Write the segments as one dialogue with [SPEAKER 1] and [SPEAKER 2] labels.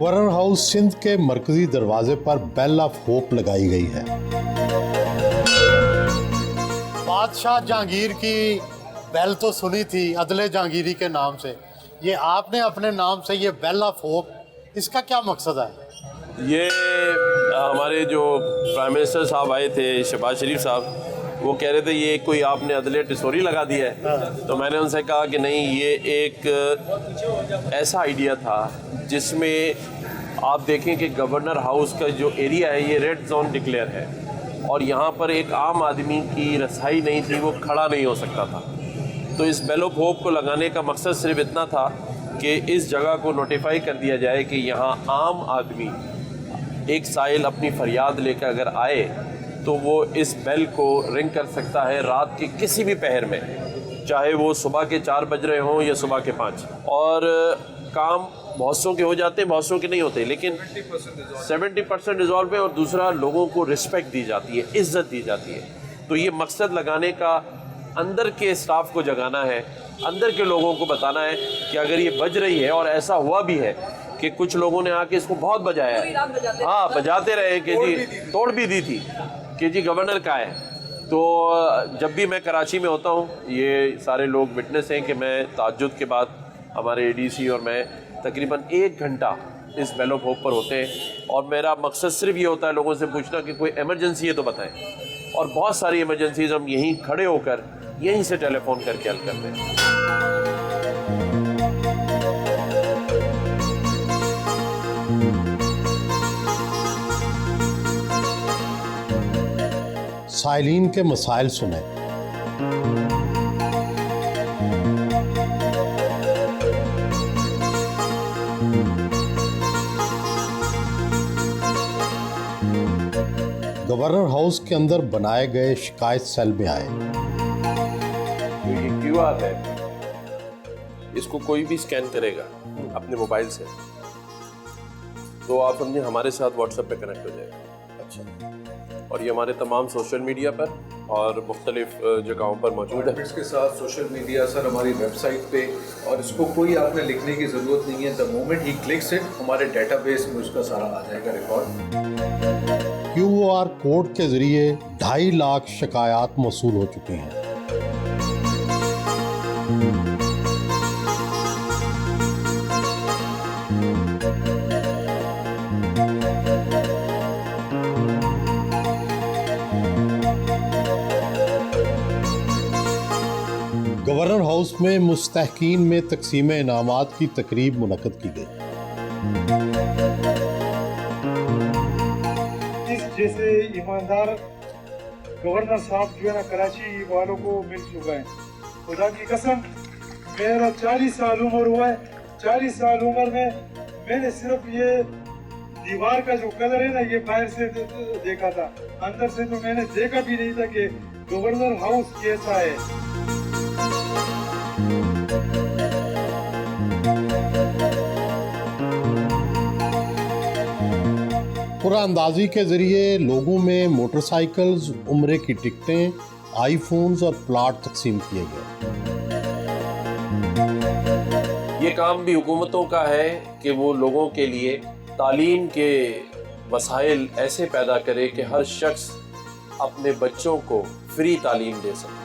[SPEAKER 1] Governor house Sindh के मरकजी दरवाजे पर बेल ऑफ होप लगाई गई है। बादशाह जहांगीर की बेल तो सुनी थी अदले जहांगीरी के नाम से, ये आपने अपने नाम से ये बेल ऑफ होप, इसका क्या मकसद है?
[SPEAKER 2] ये हमारे जो प्राइम मिनिस्टर साहब आए थे शहबाज शरीफ साहब, वो कह रहे थे ये कोई आपने अदले टिसोरी लगा दिया है। तो मैंने उनसे कहा कि नहीं, ये एक ऐसा आइडिया था जिसमें आप देखें कि गवर्नर हाउस का जो एरिया है ये रेड जोन डिक्लेयर है और यहाँ पर एक आम आदमी की रसाई नहीं थी, वो खड़ा नहीं हो सकता था। तो इस बेल ऑफ होप को लगाने का मकसद सिर्फ इतना था कि इस जगह को नोटिफाई कर दिया जाए कि यहाँ आम आदमी एक साइल अपनी फरियाद लेकर अगर आए तो वो इस बेल को रिंग कर सकता है रात के किसी भी पहर में, चाहे वो सुबह के 4 बज रहे हों या सुबह के 5। और काम बहुत सौ के हो जाते हैं, बहुत सौ के नहीं होते, लेकिन 70% रिजॉल्व है। और दूसरा, लोगों को रिस्पेक्ट दी जाती है, इज़्ज़त दी जाती है। तो ये मकसद लगाने का अंदर के स्टाफ को जगाना है, अंदर के लोगों को बताना है कि अगर ये बज रही है, और ऐसा हुआ भी है कि कुछ लोगों ने आके इसको बहुत बजाया है, हाँ बजाते रहे कि जी तोड़ भी दी थी कि जी गवर्नर का है। तो जब भी मैं कराची में होता हूँ, ये सारे लोग विटनेस हैं कि मैं ताज्जुद के बाद हमारे एडीसी और मैं तकरीबन 1 घंटा इस बेल ऑफ होप पर होते हैं। और मेरा मकसद सिर्फ ये होता है लोगों से पूछना कि कोई इमरजेंसी है तो बताएं। और बहुत सारी इमरजेंसीज हम यहीं खड़े होकर यहीं से टेलीफोन करके हल करते हैं।
[SPEAKER 1] साइलिन के मसाइल सुने। गवर्नर हाउस के अंदर बनाए गए शिकायत सेल में आए।
[SPEAKER 2] तो ये QR है, इसको कोई भी स्कैन करेगा अपने मोबाइल से तो आप समझे हमारे साथ व्हाट्सएप पे कनेक्ट हो जाएगा। अच्छा। और ये हमारे तमाम सोशल मीडिया पर और मुख्तलिफ जगहों पर मौजूद है।
[SPEAKER 3] इसके साथ सोशल मीडिया सर हमारी वेबसाइट पे, और इसको कोई आपने लिखने की ज़रूरत नहीं है। The moment he clicks it, हमारे डेटाबेस में उसका सारा आ जाएगा रिकॉर्ड।
[SPEAKER 1] QR कोड के जरिए 2.5 लाख शिकायत मौसूल हो चुकी हैं। गवर्नर हाउस में मुस्तहकीन में तकसीम इनामात की तकरीब मुनक्कद की गई।
[SPEAKER 4] जैसे ईमानदार गवर्नर साहब जो है ना कराची वालों को मिल चुका है। खुदा की कसम, मेरा 40 साल उम्र हुआ है। 40 साल उम्र में मैंने सिर्फ ये दीवार का जो कलर है ना, ये बाहर से देखा था, अंदर से तो मैंने देखा भी नहीं था कि गवर्नर हाउस कैसा है।
[SPEAKER 1] कुरानंदाजी के जरिए लोगों में मोटरसाइकिल्स, उम्रे की टिकटें, आईफोन्स और प्लाट तकसीम किए गए।
[SPEAKER 2] ये काम भी हुकूमतों का है कि वो लोगों के लिए तालीम के वसाइल ऐसे पैदा करे कि हर शख्स अपने बच्चों को फ्री तालीम दे सके।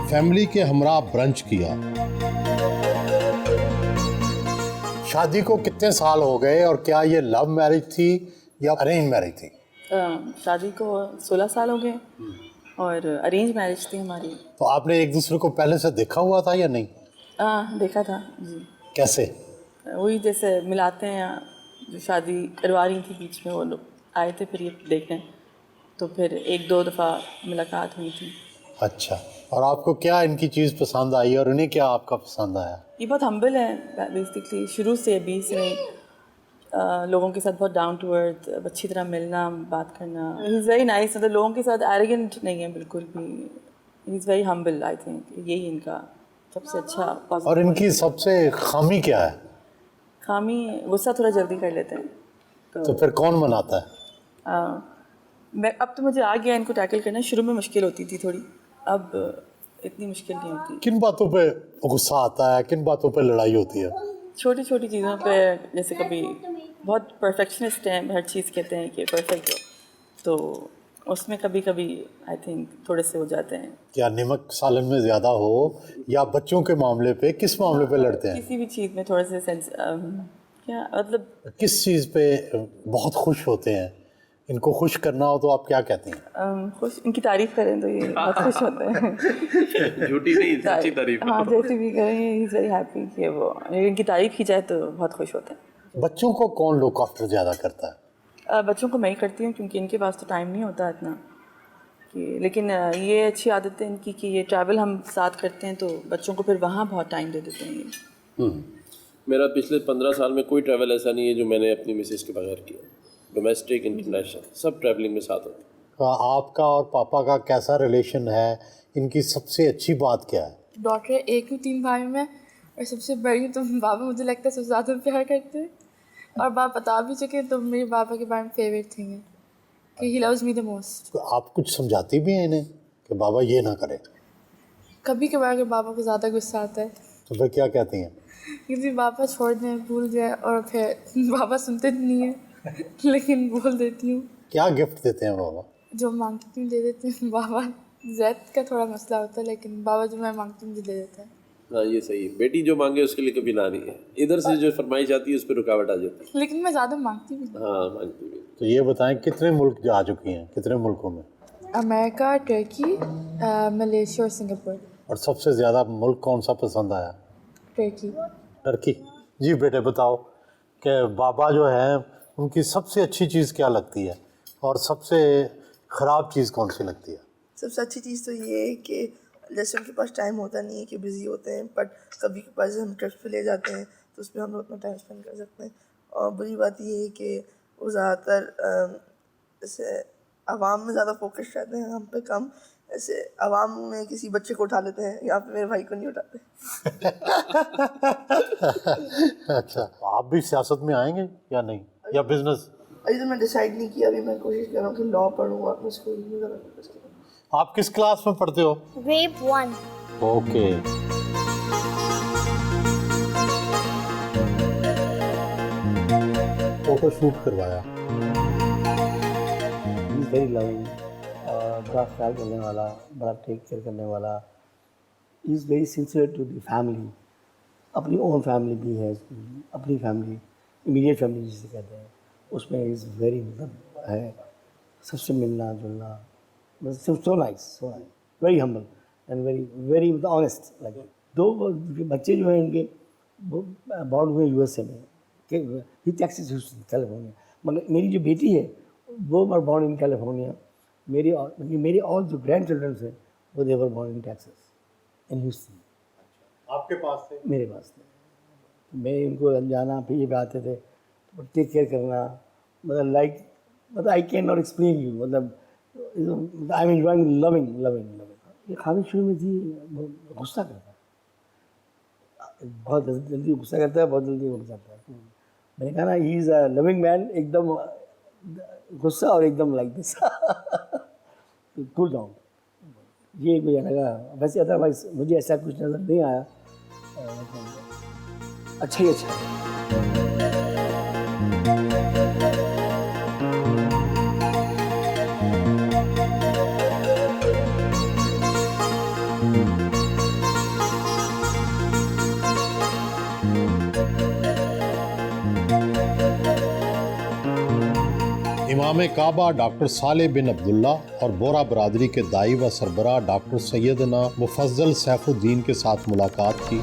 [SPEAKER 1] फैमिली के हमरा ब्रंच किया। शादी को कितने साल हो गए और क्या ये लव मैरिज थी या अरेंज मैरिज थी?
[SPEAKER 5] शादी को 16 साल हो गए और अरेंज मैरिज थी हमारी।
[SPEAKER 1] तो आपने एक दूसरे को पहले से देखा हुआ था या नहीं?
[SPEAKER 5] देखा था जी।
[SPEAKER 1] कैसे?
[SPEAKER 5] वही जैसे मिलाते हैं, जो शादी करवा रही थी बीच में वो लोग आए थे फिर ये देखने, तो फिर 1-2 दफ़ा मुलाकात हुई थी।
[SPEAKER 1] अच्छा, और आपको क्या इनकी चीज़ पसंद आई और उन्हें क्या आपका पसंद आया?
[SPEAKER 5] ये बहुत हम्बल है बेसिकली, शुरू से 20 में लोगों के साथ बहुत डाउन टू अर्थ, अच्छी तरह मिलना, बात करना। ही इज़ वेरी नाइस, मतलब लोगों के साथ एरोगेंट नहीं है बिल्कुल भी। ही is very humble, I think यही इनका सबसे अच्छा positive।
[SPEAKER 1] और इनकी सबसे खामी क्या है?
[SPEAKER 5] खामी गुस्सा थोड़ा जल्दी कर लेते हैं।
[SPEAKER 1] तो फिर कौन मनाता है?
[SPEAKER 5] मैं अब तो मुझे आ गया इनको टैकल करना। शुरू में मुश्किल होती थी थोड़ी, अब इतनी मुश्किल नहीं होती।
[SPEAKER 1] किन बातों पे गुस्सा आता है, किन बातों पे लड़ाई होती है?
[SPEAKER 5] छोटी छोटी चीज़ों पे, जैसे कभी बहुत परफेक्शनिस्ट हैं, हर चीज़ कहते हैं कि परफेक्ट हो, तो उसमें कभी कभी आई थिंक थोड़े से हो जाते हैं।
[SPEAKER 1] क्या नमक सालन में ज़्यादा हो या बच्चों के मामले पे, किस मामले पे लड़ते हैं?
[SPEAKER 5] किसी भी चीज़ में थोड़े से क्या मतलब,
[SPEAKER 1] किस चीज़ पे बहुत खुश होते हैं? इनको खुश करना हो तो आप क्या कहती हैं?
[SPEAKER 5] खुश, इनकी तारीफ़ करें तो ये बहुत खुश होते हैं।
[SPEAKER 2] झूठी नहीं, सच्ची तारीफ।
[SPEAKER 5] हाँ, जैसे भी करें, ही इज़ वेरी हैप्पी कि वो, इनकी तारीफ़ की जाए तो बहुत खुश होते हैं।
[SPEAKER 1] बच्चों को कौन लुक आफ्टर ज़्यादा करता है?
[SPEAKER 5] बच्चों को मैं ही करती हूँ, क्योंकि इनके पास तो टाइम नहीं होता इतना कि, लेकिन ये अच्छी आदत है इनकी कि ये ट्रैवल हम साथ करते हैं तो बच्चों को फिर वहाँ बहुत टाइम दे देते हैं ये।
[SPEAKER 2] मेरा पिछले 15 साल में कोई ट्रैवल ऐसा नहीं है जो मैंने अपनी मिसेज के बगैर किया। डोमेस्टिक, इंटरनेशनल, सब ट्रैवलिंग में साथ होते हैं।
[SPEAKER 1] आपका और पापा का कैसा रिलेशन है? इनकी सबसे अच्छी बात क्या है?
[SPEAKER 6] डॉटर एक हूँ 3 भाई में, और सबसे बड़ी हूँ, तो बाबा मुझे लगता है सबसे ज़्यादा प्यार करते हैं। और बाप बता भी चुके हैं, तो मेरे पापा के बारे में फेवरेट थिंग है कि he loves me the most.
[SPEAKER 1] तो आप कुछ समझाती भी हैं इन्हें कि बाबा ये ना करें?
[SPEAKER 6] कभी कभार अगर बाबा को ज़्यादा गुस्सा आता है
[SPEAKER 1] तो फिर क्या कहती हैं?
[SPEAKER 6] क्योंकि पापा छोड़ दें, भूल जाए, और फिर बाबा सुनते नहीं हैं लेकिन बोल देती हूँ।
[SPEAKER 1] क्या गिफ्ट देते हैं बाबा?
[SPEAKER 6] जो मांगती हूँ दे देते हैं बाबा। जैद का थोड़ा मसला होता है, लेकिन बाबा जो मैं मांगती हूँ मुझे दे देते हैं।
[SPEAKER 2] हाँ, ये सही है। बेटी जो मांगे उसके लिए कभी ना नहीं है। इधर से जो फरमाइश आती है उस पर रुकावट आ जाती है।
[SPEAKER 6] लेकिन मैं ज़्यादा मांगती भी नहीं।
[SPEAKER 2] हाँ, मांगती भी।
[SPEAKER 1] तो ये बताएं कितने मुल्क जा चुकी हैं, कितने मुल्कों में?
[SPEAKER 6] अमेरिका, टर्की, मलेशिया और सिंगापुर।
[SPEAKER 1] और सबसे ज़्यादा मुल्क कौन सा पसंद आया?
[SPEAKER 6] टर्की।
[SPEAKER 1] टर्की। जी बेटे बताओ कि बाबा जो है उनकी सबसे अच्छी चीज़ क्या लगती है और सबसे ख़राब चीज़ कौन सी लगती है?
[SPEAKER 7] सबसे अच्छी चीज़ तो ये है कि जैसे उनके पास टाइम होता नहीं है, कि बिज़ी होते हैं, बट कभी के पास हम ट्रिप्स पे ले जाते हैं तो उस पर हम लोग अपना टाइम स्पेंड कर सकते हैं। और बुरी बात ये है कि वो ज़्यादातर जैसे आवाम में ज़्यादा फोकस रहते हैं, हम पे कम। ऐसे आवाम में किसी बच्चे को उठा लेते हैं, यहाँ पे मेरे भाई को नहीं उठाते।
[SPEAKER 1] अच्छा, आप भी सियासत में आएंगे या नहीं, या बिजनेस?
[SPEAKER 7] अभी तो मैं डिसाइड नहीं किया, अभी मैं कोशिश कर रहा हूँ कि लॉ पढ़ूँगा, अपने स्कूल में ज़्यादा फोकस करूँ।
[SPEAKER 1] आप किस क्लास में पढ़ते हो?
[SPEAKER 8] Grade 1.
[SPEAKER 1] ओके। फोटो शूट करवाया।
[SPEAKER 9] वेरी लविंग, बड़ा ख्याल करने वाला, बड़ा टेक केयर करने वाला। He is very sincere to the family. अपनी ओन फैमिली भी है, अपनी फैमिली, इमीडिएट फैमिली जिसे कहते हैं, उसमें इज़ वेरी, मतलब है, सबसे मिलना जुलना, मतलब so nice, very humble and very मतलब ऑनेस्ट। लाइक 2 बच्चे जो हैं इनके, वो बॉर्न हुए USA में, ही टेक्सास ह्यूस्टन कैलिफोर्निया। मगर मेरी जो बेटी है वो वर बॉर्न इन कैलिफोर्निया। मेरे ऑल जो ग्रैंड चिल्ड्रन हैं वो they were born in Texas in Houston.
[SPEAKER 1] आपके पास थे?
[SPEAKER 9] मेरे पास थे। तो मैं इनको जाना फिर ये पे आते थे, तो टेक केयर करना, मतलब लाइक, मतलब I can not explain you, मतलब आई एम एंजॉइंग लविंग। ये खामी शुरू में थी, गुस्सा करता है, बहुत जल्दी गुस्सा करता है, बहुत जल्दी उठ जाता है। मैंने कहा ना, he is a loving man, एकदम गुस्सा और एकदम लाइक दिस कूल डाउन। ये मुझे लगा। वैसे अदरवाइज मुझे ऐसा कुछ नज़र नहीं आया, अच्छा ही अच्छा है।
[SPEAKER 1] इमाम काबा डॉक्टर सालेह बिन अब्दुल्ला और बोरा बरादरी के दाई व सरबराह डॉक्टर सैयदना मुफज्जल सैफुद्दीन के साथ मुलाकात की।